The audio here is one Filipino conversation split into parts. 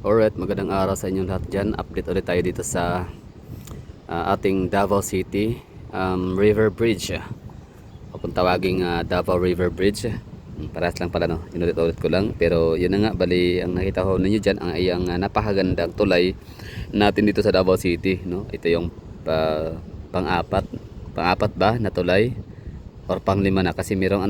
Alright, magandang araw sa inyong lahat dyan. Update ulit tayo dito sa ating Davao City River Bridge. O kung tawaging Davao River Bridge. Parehas lang pala, no? Inulit-ulit ko lang. Pero yun na nga, bali ang nakita ko ninyo dyan, ang iyang napakagandang tulay natin dito sa Davao City, no? Ito yung pang-apat. Pang-apat ba na tulay? Or pang-lima na kasi mayroong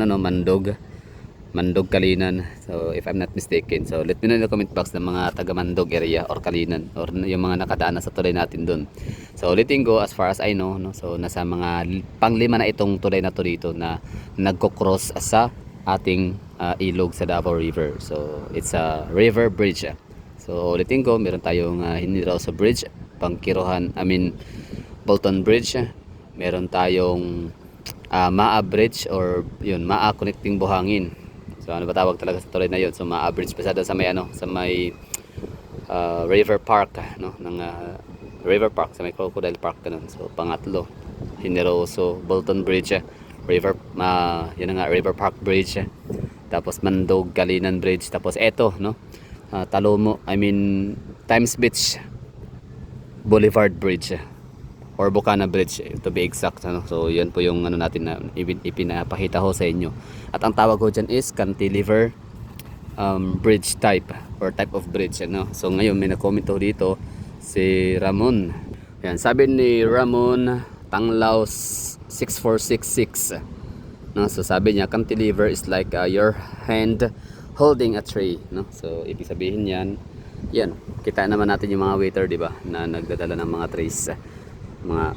Mandog Kalinan, so if I'm not mistaken. So let me know in the comment box ng mga taga Mandog area or Kalinan or yung mga nakadaan na sa tulay natin doon. So ulitin ko, as far as I know, no, so nasa mga panglima na itong tulay na to dito na nagko-cross sa ating ilog sa Davao River. So it's a river bridge. So ulitin ko, meron tayong Hiniroso Bridge, Bolton Bridge. Meron tayong Maa Bridge or yun, Maa Connecting Buhangin. So ano ba tawag talaga sa tulay na 'yon? So ma-average pa sa may sa may River Park, no, ng River Park, sa may Crocodile Park ganun. So pangatlo, Generoso Bolton Bridge, yun nga, River Park Bridge. Tapos Mandog Kalinan Bridge, tapos eto, no, Times Beach Boulevard Bridge or Bocana Bridge to be exact, ano? So yan po yung natin na ipinapakita ko sa inyo. At ang tawag ko dyan is cantilever bridge type or type of bridge, ano? So ngayon may na-comment dito si Ramon. Yan, sabi ni Ramon Tanglaw 6466, no? So sabi niya cantilever is like your hand holding a tray, no? So ibig sabihin yan, kita naman natin yung mga waiter, di ba, na nagdadala ng mga trays, mga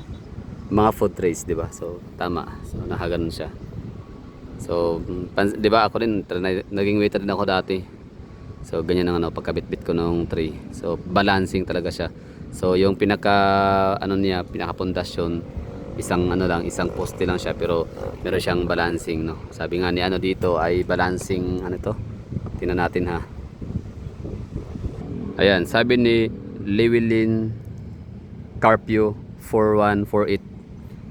food trays, di ba? So tama, so nakaganon siya. So di ba, ako din naging waiter din ako dati. So ganyan ang pagkabitbit ko ng tray. So balancing talaga siya. So yung pinaka pundasyon, isang poste lang siya, pero meron siyang balancing, no? Sabi nga ni dito ay balancing tingnan natin, ha. Ayan, sabi ni Llewellyn Carpio 4148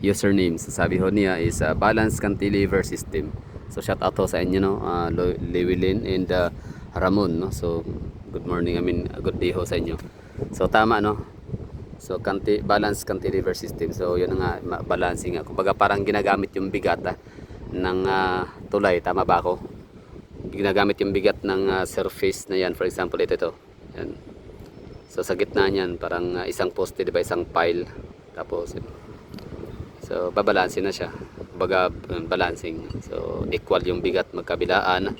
username. So sabi ho niya is balance cantilever system. So shout out to sa inyo, no, Llewellyn and Ramon, no. So good morning, good day ho sa inyo. So tama, no. So balance cantilever system. So yun nga, balancing nga. Kumbaga parang ginagamit yung bigat ng tulay, tama ba ako? Ginagamit yung bigat ng surface na yan. For example, ito. Yan. So sa gitna niyan parang isang poste, di ba, isang pile. Tapos so babalansin na siya. Kumbaga balancing. So equal yung bigat magkabilaan.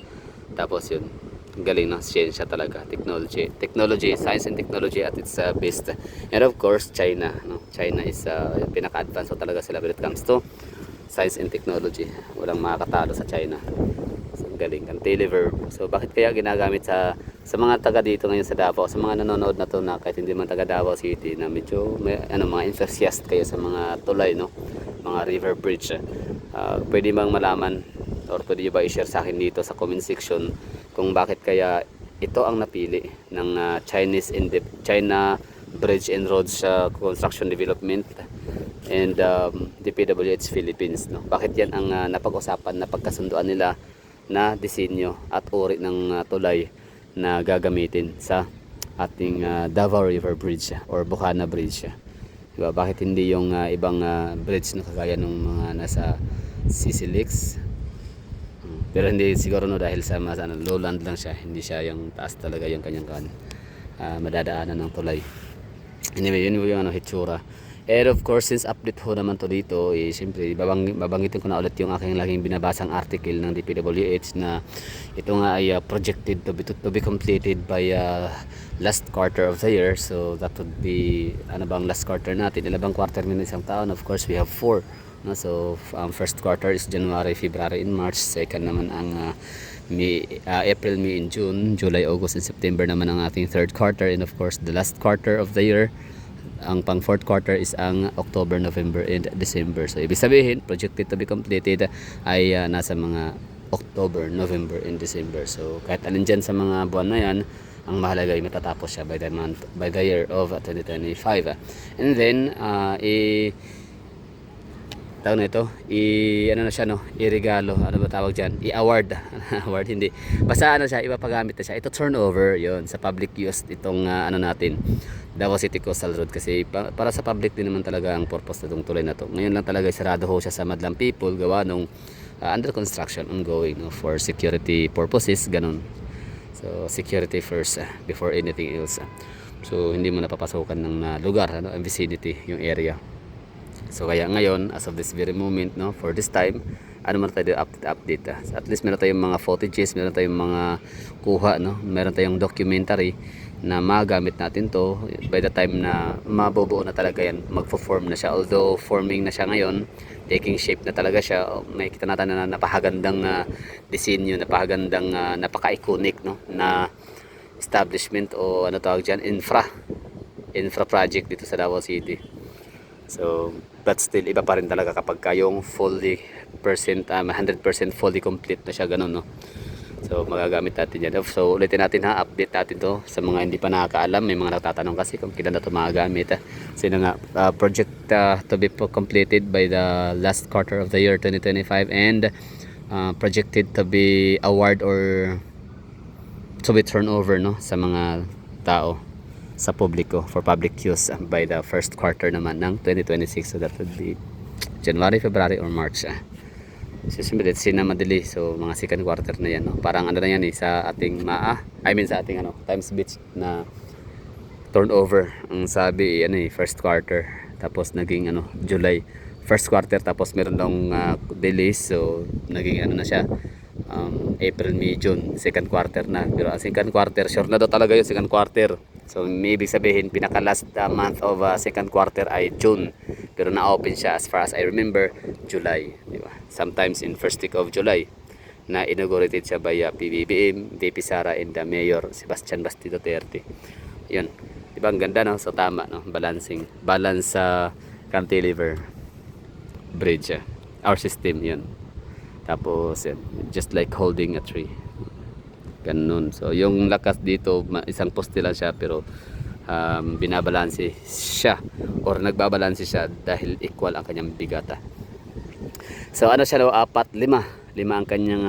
Tapos yun, galing ng science talaga, technology, science and technology at its best. And of course China, no? China is pinaka-advance talaga sila when it comes to science and technology. Walang makakatalo sa China. So galing cantilever. So bakit kaya ginagamit sa mga taga dito ngayon sa Davao, sa mga nanonood na to na kahit hindi man taga Davao City, na medyo may mga enthusiast kayo sa mga tulay, no, mga river bridge, pwede bang malaman or pwede ba i-share sa akin dito sa comment section kung bakit kaya ito ang napili ng China Bridge and Roads Construction Development and DPWH Philippines, no? Bakit yan ang napag-usapan na pagkasunduan nila na disenyo at uri ng tulay na gagamitin sa ating Davao River Bridge or Bocana Bridge, diba? Bakit hindi yung ibang bridge na kagaya ng mga nasa CCLX? Pero hindi siguro, no, dahil sa lowland lang siya, hindi siya yung taas talaga yung kanyang madadaanan ng tulay. Anyway, yun yung hitsura. And of course, since update ho naman to dito, siyempre babanggitin ko na ulit yung aking laging binabasang article ng DPWH na ito nga ay projected to be completed by last quarter of the year. So that would be last quarter natin, ilang quarter ng isang taon. Of course, we have 4, no? So first quarter is January, February and March. Second naman ang April, May and June. July, August and September naman ang ating third quarter. And of course, the last quarter of the year, ang pang fourth quarter is ang October, November and December. So ibig sabihin, projected to be completed ay nasa mga October, November and December. So kahit alin dyan sa mga buwan na yan, ang mahalaga ay matatapos siya by the year of 2025. And then tawag na ito, ano na siya, no, i-regalo, ano ba tawag diyan, i-award. Award hindi, basta ano siya, ipapagamit na siya, ito turnover yon sa public use itong ano natin, Davao City Coastal Road, kasi para sa public din naman talaga ang purpose nitong tulay na to. Ngayon lang talaga sarado ho siya sa madlang people gawa nung under construction ongoing, no, for security purposes, ganun. So security first before anything else. So hindi mo napapasokan ng lugar, ano, ang vicinity, yung area. So kaya ngayon, as of this very moment, no, for this time, ano man tayo update. So, at least meron tayong mga footages, meron tayong mga kuha, no, meron tayong documentary na magamit natin to by the time na mabubuo na talaga yan, magpo-form na siya. Although forming na siya ngayon, taking shape na talaga siya, makikita natin na napakagandang disenyo, napakagandang napaka-iconic, no, na establishment o ano tawag dyan, infra project dito sa Davao City. So but still iba pa rin talaga kapag kayong fully 100% fully complete na siya, ganun, no. So magagamit natin yan. So ulitin natin, update natin to sa mga hindi pa nakakaalam. May mga nagtatanong kasi kung kailan na to magagamit. Sino nga, project to be completed by the last quarter of the year 2025 and projected to be award or to be turnover, no, sa mga tao, sa publiko, for public use by the first quarter naman ng 2026. So that would be January, February or March. Susunod na madali. So mga second quarter na yan, no? Parang ano na yan sa ating sa ating Times Beach na turnover. Ang sabi first quarter, tapos naging July first quarter, tapos meron lang delays, so naging na siya, April, May, June, second quarter na. Pero ang second quarter, sure na daw talaga yung second quarter. So maybe sabihin pinaka last month of second quarter ay June, pero na-open siya as far as I remember July, di ba? Sometimes in first week of July na inaugurated siya by PBBM, VP Sara and the Mayor Sebastian Basti Duterte. Yun, di ba ang ganda, no? So tama, no, balance sa cantilever bridge, our system yun. Tapos just like holding a tree, ganun. So yung lakas dito, isang poste lang siya, pero binabalanse siya or nagbabalanse siya dahil equal ang kanyang bigata. So siya, 4, 5 ang kanyang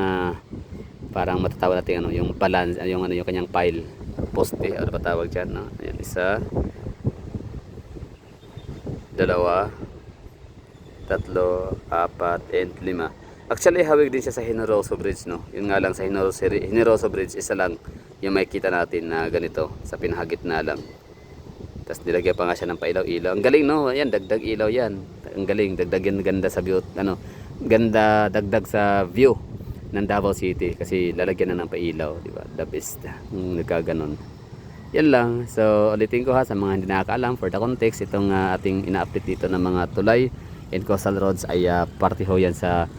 parang matatawag natin yung balance, yung kanyang pile, poste, ano ba tawag diyan, no? Ayan, 1, 2, 3, 4 and 5. Actually, hawig din siya sa Generoso Bridge, no? Yun nga lang, sa Generoso Bridge, isa lang yung makikita natin na ganito, sa pinakagitna lang. Tapos nilagyan pa nga siya ng pailaw-ilaw. Ang galing, no? Ayan, dagdag ilaw yan. Ang galing, dagdag yan, ganda sa view, ganda, dagdag sa view ng Davao City kasi lalagyan na ng pailaw, di ba? The best. Nagkaganon. Yan lang. So, ulitin ko sa mga hindi nakakaalam, for the context, itong ating ina-update dito ng mga tulay and coastal roads ay parte ho yan sa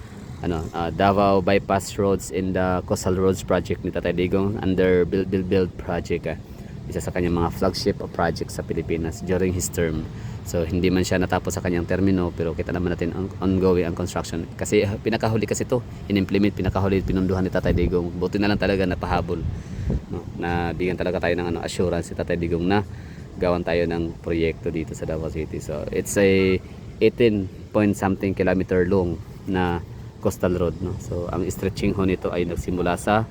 Davao Bypass Roads in the Coastal Roads Project ni Tatay Digong under Build project. Isa sa kanyang mga flagship project sa Pilipinas during his term. So hindi man siya natapos sa kanyang termino, pero kita naman natin ongoing ang construction. Kasi pinakahuli kasi to, in-implement, pinakahuli pinunduhan ni Tatay Digong. Buti na lang talaga napahabol, no? Na bigyan talaga tayo ng assurance si Tatay Digong na gawan tayo ng proyekto dito sa Davao City. So it's a 18 point something kilometer long na coastal road, no? So ang stretching ho nito ay nagsimula sa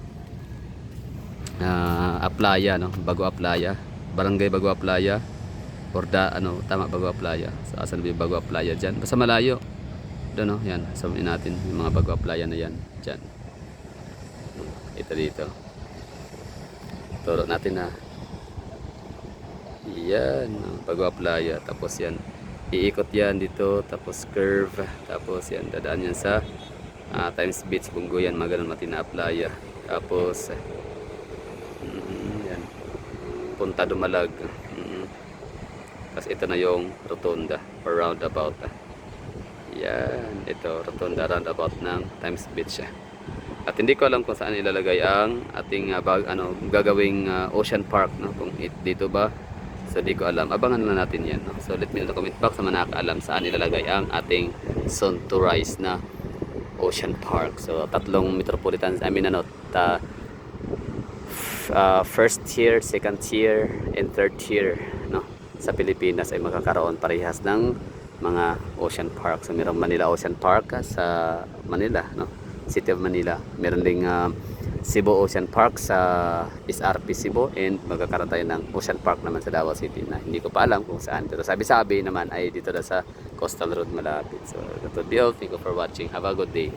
Aplaya, no? Bago Aplaya, Barangay Bago Aplaya, Orda, tama, Bago Aplaya. So asan ba yung Bago Aplaya diyan? Basta malayo doon, no? Yan, sabihin natin yung mga Bago Aplaya na yan diyan. Ito dito. Turo natin na. Yan, Bago Aplaya, tapos yan. Iikot yan dito, tapos curve, tapos yan, dadaan yan sa Times Beach, Bungo yan, maganon Matina Playa. Tapos yan, punta Dumalag. Tapos ito na yung rotunda or roundabout. Yan, ito rotunda roundabout ng Times Beach. At hindi ko alam kung saan ilalagay ang ating gagawing Ocean Park, no? Kung dito ba. So di ko alam, abangan na natin yan, no? So let me know in the comment box sa mga nakakaalam saan ilalagay ang ating soon to rise na Ocean Park. So tatlong metropolitan, first tier, second tier and third tier, no, sa Pilipinas ay magkakaroon parehas ng mga ocean park. So meron Manila Ocean Park sa Manila, no? City of Manila. Meron ding Cebu Ocean Park sa SRP Cebu, and magkakaroon tayo ng Ocean Park naman sa Davao City na hindi ko pa alam kung saan. Pero sabi-sabi naman ay dito na sa Coastal Road malapit. So that would be all. Thank you for watching. Have a good day.